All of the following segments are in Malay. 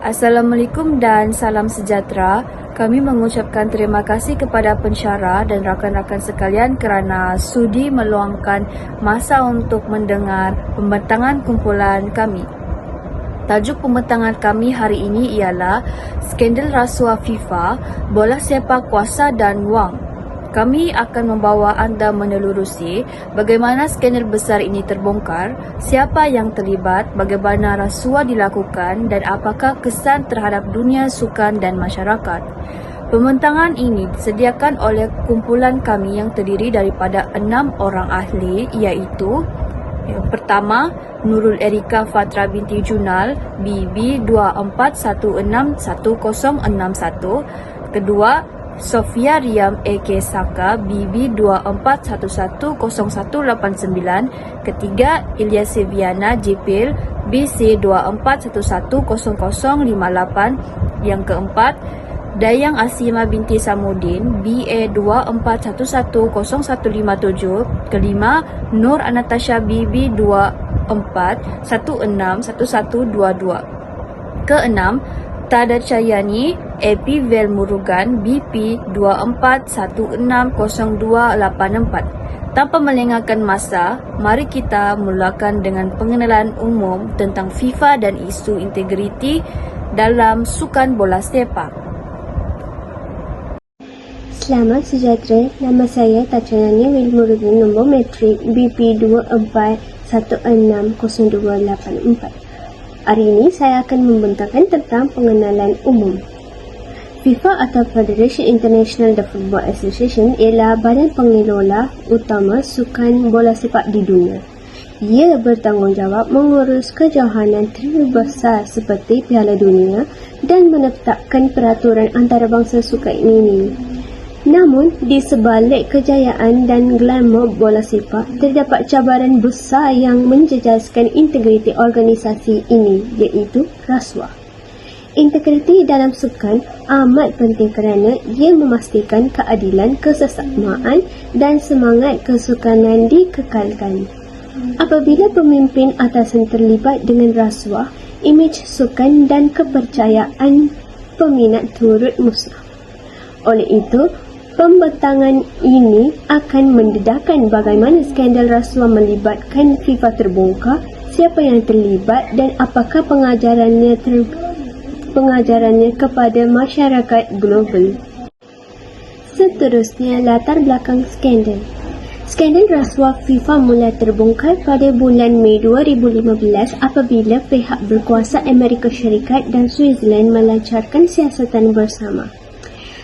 Assalamualaikum dan salam sejahtera. Kami mengucapkan terima kasih kepada pensyarah dan rakan-rakan sekalian kerana sudi meluangkan masa untuk mendengar pembentangan kumpulan kami. Tajuk pembentangan kami hari ini ialah Skandal Rasuah FIFA, Bola Sepak Kuasa dan Wang. Kami akan membawa anda menelurusi bagaimana skandal besar ini terbongkar, siapa yang terlibat, bagaimana rasuah dilakukan dan apakah kesan terhadap dunia sukan dan masyarakat. Pembentangan ini disediakan oleh kumpulan kami yang terdiri daripada 6 orang ahli, iaitu yang pertama, Nurul Erika Fatra binti Junal, BB 24161061. Kedua, Sofia Riam AK Saka, BB 24110189. Ketiga, Ilyas Viana Jipil, BC 24110058. Yang keempat, Dayang Asima binti Samudin, BA 24110157. Kelima, Nur Anatasha BB 24161122. Keenam, Tada Cahyani AP Velmurugan BP 24160284. Tanpa melengahkan masa, mari kita mulakan dengan pengenalan umum tentang FIFA dan isu integriti dalam sukan bola sepak. Selamat sejahtera, nama saya Tacayani Velmurugan, nombor metrik BP 24160284. Hari ini saya akan membentangkan tentang pengenalan umum. FIFA atau Federation International The Football Association ialah badan pengelola utama sukan bola sepak di dunia. Ia bertanggungjawab mengurus kejohanan terbesar seperti Piala Dunia dan menetapkan peraturan antarabangsa sukan ini. Namun, di sebalik kejayaan dan glamour bola sepak, terdapat cabaran besar yang menjejaskan integriti organisasi ini, iaitu rasuah. Integriti dalam sukan amat penting kerana ia memastikan keadilan, kesesamaan dan semangat kesukanan dikekalkan. Apabila pemimpin atasan terlibat dengan rasuah, imej sukan dan kepercayaan peminat turut musnah. Oleh itu, pembentangan ini akan mendedahkan bagaimana skandal rasuah melibatkan FIFA terbongkar, siapa yang terlibat dan apakah pengajarannya kepada masyarakat global. Seterusnya, latar belakang skandal. Skandal rasuah FIFA mula terbongkar pada bulan Mei 2015 apabila pihak berkuasa Amerika Syarikat dan Switzerland melancarkan siasatan bersama.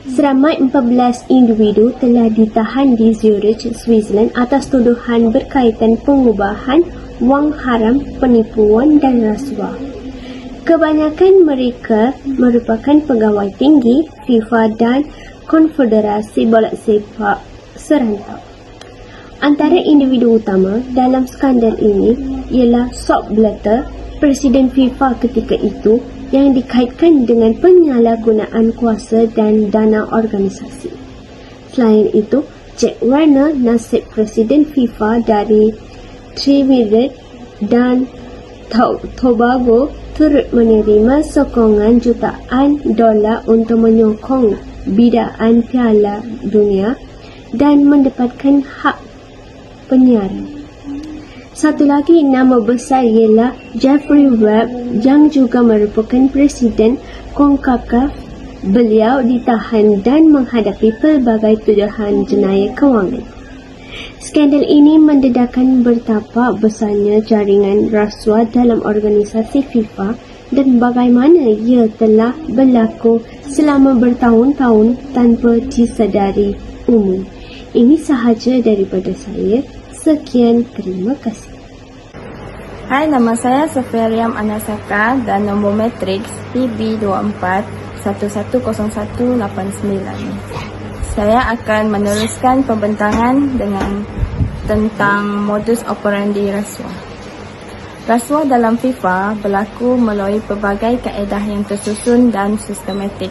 Seramai 14 individu telah ditahan di Zurich, Switzerland atas tuduhan berkaitan pengubahan wang haram, penipuan dan rasuah. Kebanyakan mereka merupakan pegawai tinggi FIFA dan Konfederasi Bola Sepak Serantau. Antara individu utama dalam skandal ini ialah Sepp Blatter, Presiden FIFA ketika itu, yang dikaitkan dengan penyalahgunaan kuasa dan dana organisasi. Selain itu, Jack Warner, nasib Presiden FIFA dari Trinidad dan Tobago, turut menerima sokongan jutaan dolar untuk menyokong bidaan Piala Dunia dan mendapatkan hak penyiaran. Satu lagi nama besar ialah Jeffrey Webb yang juga merupakan Presiden CONCACAF. Beliau ditahan dan menghadapi pelbagai tuduhan jenayah kewangan. Skandal ini mendedahkan betapa besarnya jaringan rasuah dalam organisasi FIFA dan bagaimana ia telah berlaku selama bertahun-tahun tanpa disedari umum. Ini sahaja daripada saya. Sekian, terima kasih. Hai, nama saya Sofia Riam Anasaka dan nombor matriks PB 24110189. Saya akan meneruskan pembentangan tentang modus operandi rasuah. Rasuah dalam FIFA berlaku melalui pelbagai kaedah yang tersusun dan sistematik.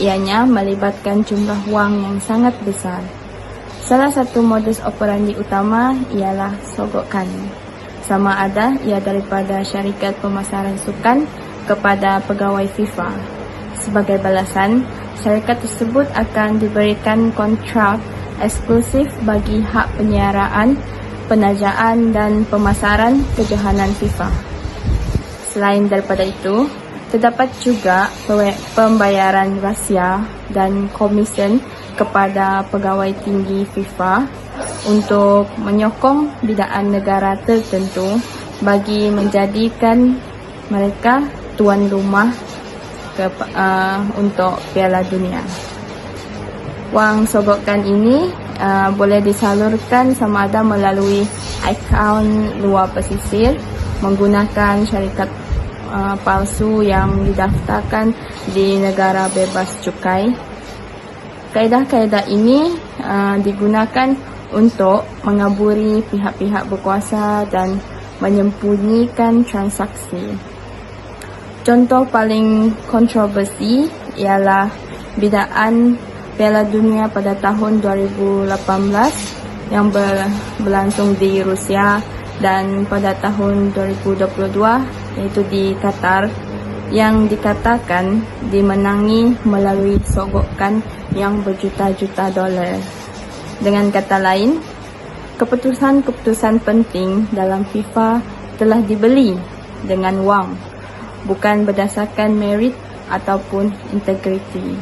Ianya melibatkan jumlah wang yang sangat besar. Salah satu modus operandi utama ialah sogokan. Sama ada ia daripada syarikat pemasaran sukan kepada pegawai FIFA. Sebagai balasan, syarikat tersebut akan diberikan kontrak eksklusif bagi hak penyiaran, penajaan dan pemasaran kejohanan FIFA. Selain daripada itu, terdapat juga pembayaran rahsia dan komisen kepada pegawai tinggi FIFA untuk menyokong bidaan negara tertentu bagi menjadikan mereka tuan rumah untuk Piala Dunia. Wang sogokan ini boleh disalurkan sama ada melalui akaun luar pesisir menggunakan syarikat palsu yang didaftarkan di negara bebas cukai. Kaedah-kaedah ini digunakan untuk mengaburi pihak-pihak berkuasa dan menyembunyikan transaksi. Contoh paling kontroversi ialah bidaan Piala Dunia pada tahun 2018 yang berlangsung di Rusia dan pada tahun 2022 iaitu di Qatar yang dikatakan dimenangi melalui sogokan yang berjuta-juta dolar. Dengan kata lain, keputusan-keputusan penting dalam FIFA telah dibeli dengan wang, bukan berdasarkan merit ataupun integriti.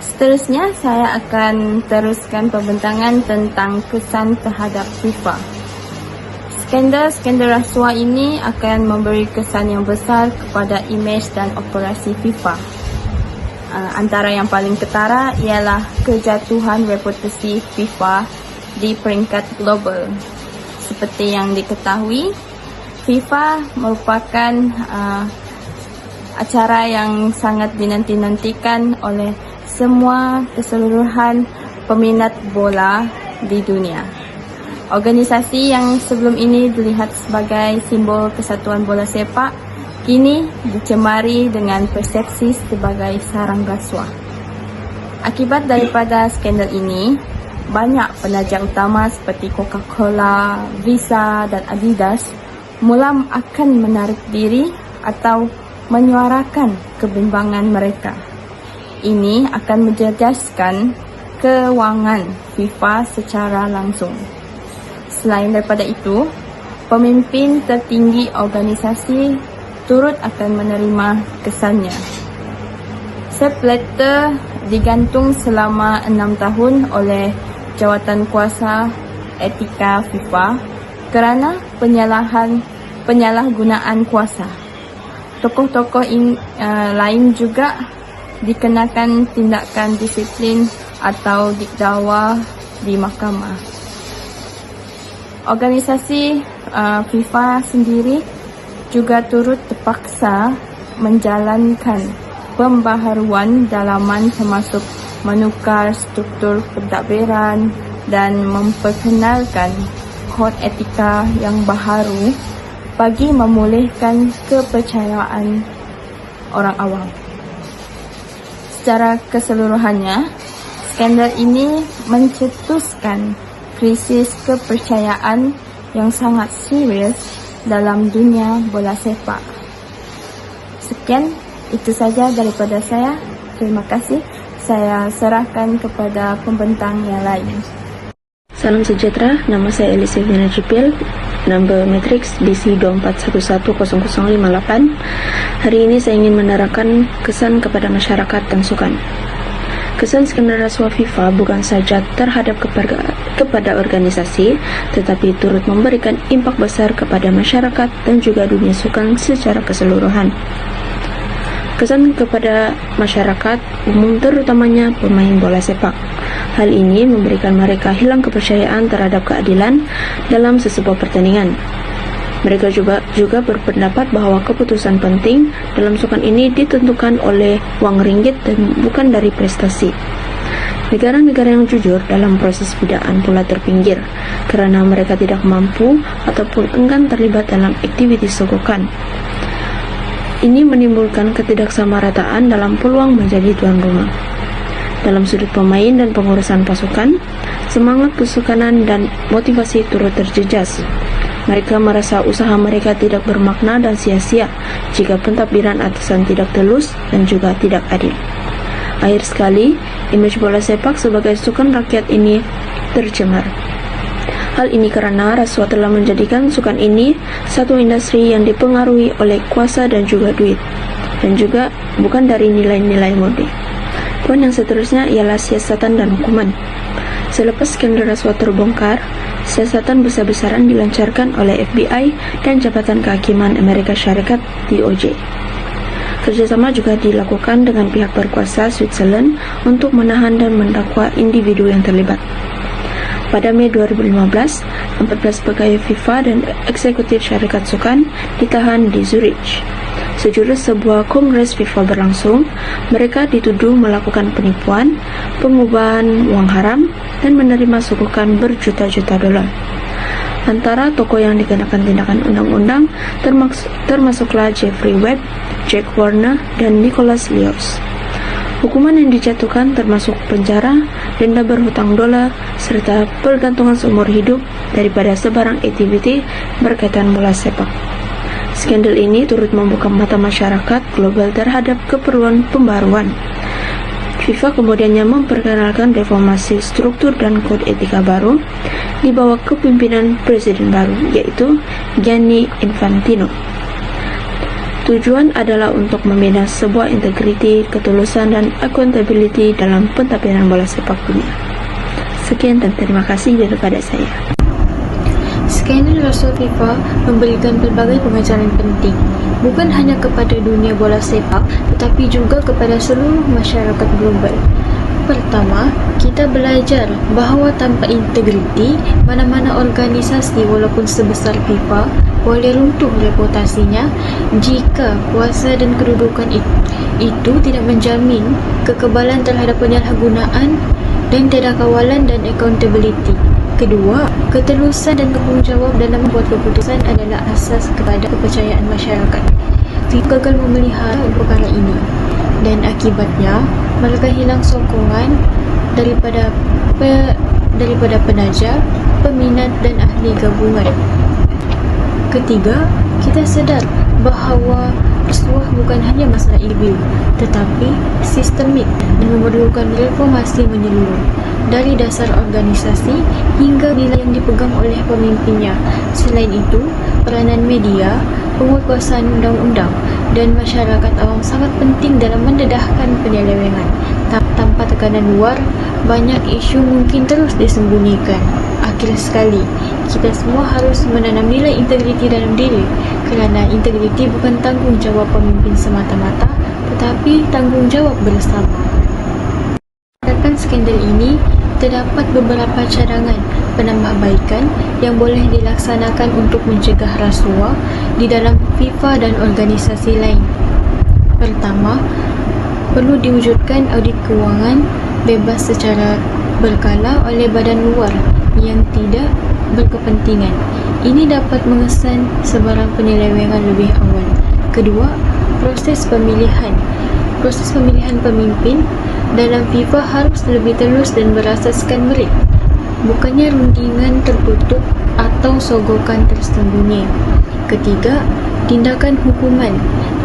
Seterusnya, saya akan teruskan pembentangan tentang kesan terhadap FIFA. Skandal rasuah ini akan memberi kesan yang besar kepada imej dan operasi FIFA. Antara yang paling ketara ialah kejatuhan reputasi FIFA di peringkat global. Seperti yang diketahui, FIFA merupakan acara yang sangat dinanti-nantikan oleh semua keseluruhan peminat bola di dunia. Organisasi yang sebelum ini dilihat sebagai simbol kesatuan bola sepak, kini dicemari dengan persepsi sebagai sarang rasuah. Akibat daripada skandal ini, banyak penaja utama seperti Coca-Cola, Visa dan Adidas mula akan menarik diri atau menyuarakan kebimbangan mereka. Ini akan menjejaskan kewangan FIFA secara langsung. Selain daripada itu, pemimpin tertinggi organisasi turut akan menerima kesannya. Sepp Blatter digantung selama 6 tahun oleh Jawatan Kuasa Etika FIFA kerana penyalahgunaan kuasa. Tokoh-tokoh lain juga dikenakan tindakan disiplin atau dikdakwa di mahkamah. Organisasi FIFA sendiri juga turut terpaksa menjalankan pembaharuan dalaman termasuk menukar struktur pentadbiran dan memperkenalkan kod etika yang baharu bagi memulihkan kepercayaan orang awam. Secara keseluruhannya, skandal ini mencetuskan krisis kepercayaan yang sangat serius dalam dunia bola sepak. Sekian, itu saja daripada saya. Terima kasih. Saya serahkan kepada pembentang yang lain. Salam sejahtera, nama saya Elisa Vina Jipil, number matrix BC 24110058. Hari ini saya ingin menerangkan kesan kepada masyarakat dan sukan. Kesan skandal rasuah FIFA bukan saja terhadap kepada organisasi, tetapi turut memberikan impak besar kepada masyarakat dan juga dunia sukan secara keseluruhan. Kesan kepada masyarakat umum terutamanya pemain bola sepak. Hal ini memberikan mereka hilang kepercayaan terhadap keadilan dalam sesebuah pertandingan. Mereka juga berpendapat bahwa keputusan penting dalam sukan ini ditentukan oleh wang ringgit dan bukan dari prestasi. Negara-negara yang jujur dalam proses bidaan pula terpinggir kerana mereka tidak mampu ataupun enggan terlibat dalam aktiviti sogokan. Ini menimbulkan ketidaksamarataan dalam peluang menjadi tuan rumah. Dalam sudut pemain dan pengurusan pasukan, semangat kesukanan dan motivasi turut terjejas. Mereka merasa usaha mereka tidak bermakna dan sia-sia jika pentadbiran atasan tidak telus dan juga tidak adil. Akhir sekali, image bola sepak sebagai sukan rakyat ini tercemar. Hal ini karena rasuah telah menjadikan sukan ini satu industri yang dipengaruhi oleh kuasa dan juga duit, dan juga bukan dari nilai-nilai murni. Poin yang seterusnya ialah siasatan dan hukuman. Selepas skandal rasuah terbongkar, siasatan besar-besaran dilancarkan oleh FBI dan Jabatan Kehakiman Amerika Syarikat DOJ. Kerjasama juga dilakukan dengan pihak berkuasa Switzerland untuk menahan dan mendakwa individu yang terlibat. Pada Mei 2015, 14 pegawai FIFA dan eksekutif syarikat sukan ditahan di Zurich. Sejurus sebuah kongres FIFA berlangsung, mereka dituduh melakukan penipuan, pengubahan uang haram, dan menerima suguhan berjuta-juta dolar. Antara tokoh yang dikenakan tindakan undang-undang termasuklah Jeffrey Webb, Jack Warner, dan Nicholas Leos. Hukuman yang dijatuhkan termasuk penjara, denda berhutang dolar, serta pergantungan seumur hidup daripada sebarang aktiviti berkaitan bola sepak. Skandal ini turut membuka mata masyarakat global terhadap keperluan pembaruan. FIFA kemudiannya memperkenalkan reformasi struktur dan kode etika baru di bawah kepemimpinan presiden baru, yaitu Gianni Infantino. Tujuan adalah untuk membina sebuah integriti, ketulusan, dan accountability dalam pentadbiran bola sepak dunia. Sekian dan terima kasih daripada saya. Skandal rasuah FIFA memberikan pelbagai pengajaran penting, bukan hanya kepada dunia bola sepak, tetapi juga kepada seluruh masyarakat global. Pertama, kita belajar bahawa tanpa integriti, mana-mana organisasi walaupun sebesar FIFA boleh runtuh reputasinya jika kuasa dan kedudukan itu tidak menjamin kekebalan terhadap penyalahgunaan dan tiada kawalan dan accountability. Kedua, ketelusan dan tanggungjawab dalam membuat keputusan adalah asas kepada kepercayaan masyarakat. FIFA gagal memelihara perkara ini dan akibatnya mereka hilang sokongan daripada penaja, peminat dan ahli gabungan. Ketiga, kita sedar bahawa rasuah bukan hanya masalah individu tetapi sistemik dan memerlukan reformasi menyeluruh dari dasar organisasi hingga nilai yang dipegang oleh pemimpinnya. Selain itu, peranan media, penguatkuasaan undang-undang dan masyarakat awam sangat penting dalam mendedahkan penyelewengan. Tanpa tekanan luar, banyak isu mungkin terus disembunyikan. Akhir sekali, kita semua harus menanam nilai integriti dalam diri, kerana integriti bukan tanggungjawab pemimpin semata-mata, tetapi tanggungjawab bersama. Berdasarkan skandal ini, terdapat beberapa cadangan penambahbaikan yang boleh dilaksanakan untuk mencegah rasuah di dalam FIFA dan organisasi lain. Pertama, perlu diwujudkan audit kewangan bebas secara berkala oleh badan luar yang tidak berkepentingan. Ini dapat mengesan sebarang penyelewengan lebih awal. Kedua, proses pemilihan pemimpin dalam FIFA harus lebih telus dan berasaskan merit, bukannya rundingan tertutup atau sogokan tersembunyi. Ketiga, tindakan hukuman,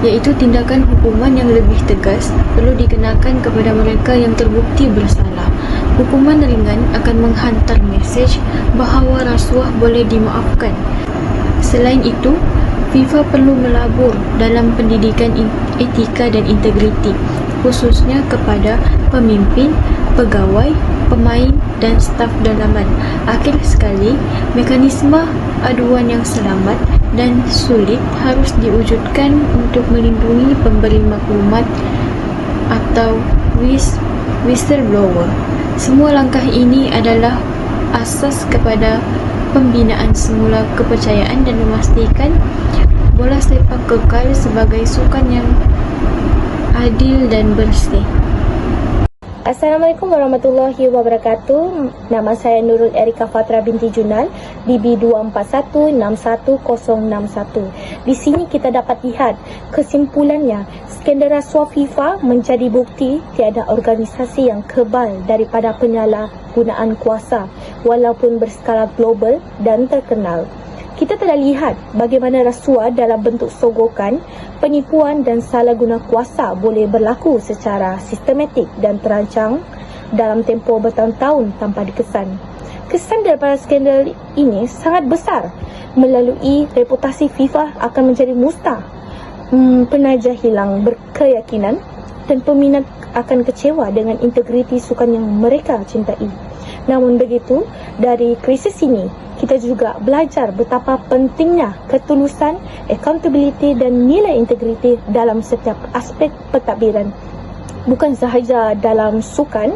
iaitu tindakan hukuman yang lebih tegas perlu dikenakan kepada mereka yang terbukti bersalah. Hukuman ringan akan menghantar mesej bahawa rasuah boleh dimaafkan. Selain itu, FIFA perlu melabur dalam pendidikan etika dan integriti, khususnya kepada pemimpin, pegawai, pemain dan staf dalaman. Akhir sekali, mekanisme aduan yang selamat dan sulit harus diwujudkan untuk melindungi pemberi maklumat atau whistleblower. Semua langkah ini adalah asas kepada pembinaan semula kepercayaan dan memastikan bola sepak kekal sebagai sukan yang adil dan bersih. Assalamualaikum warahmatullahi wabarakatuh. Nama saya Nurul Erika Fatra binti Junal, BB 24161061. Di sini kita dapat lihat kesimpulannya, skandal rasuah FIFA menjadi bukti tiada organisasi yang kebal daripada penyalahgunaan kuasa walaupun berskala global dan terkenal. Kita telah lihat bagaimana rasuah dalam bentuk sogokan, penipuan dan salah guna kuasa boleh berlaku secara sistematik dan terancang dalam tempoh bertahun-tahun tanpa dikesan. Kesan daripada skandal ini sangat besar, melalui reputasi FIFA akan menjadi musnah, penaja hilang berkeyakinan dan peminat akan kecewa dengan integriti sukan yang mereka cintai. Namun begitu, dari krisis ini, kita juga belajar betapa pentingnya ketulusan, accountability dan nilai integriti dalam setiap aspek pentadbiran. Bukan sahaja dalam sukan,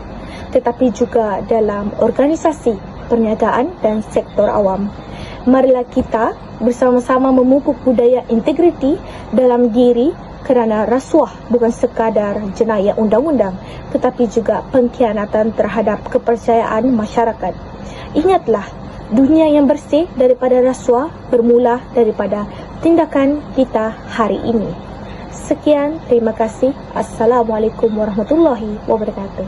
tetapi juga dalam organisasi, perniagaan dan sektor awam. Marilah kita bersama-sama memupuk budaya integriti dalam diri, kerana rasuah bukan sekadar jenayah undang-undang tetapi juga pengkhianatan terhadap kepercayaan masyarakat. Ingatlah, dunia yang bersih daripada rasuah bermula daripada tindakan kita hari ini. Sekian, terima kasih. Assalamualaikum warahmatullahi wabarakatuh.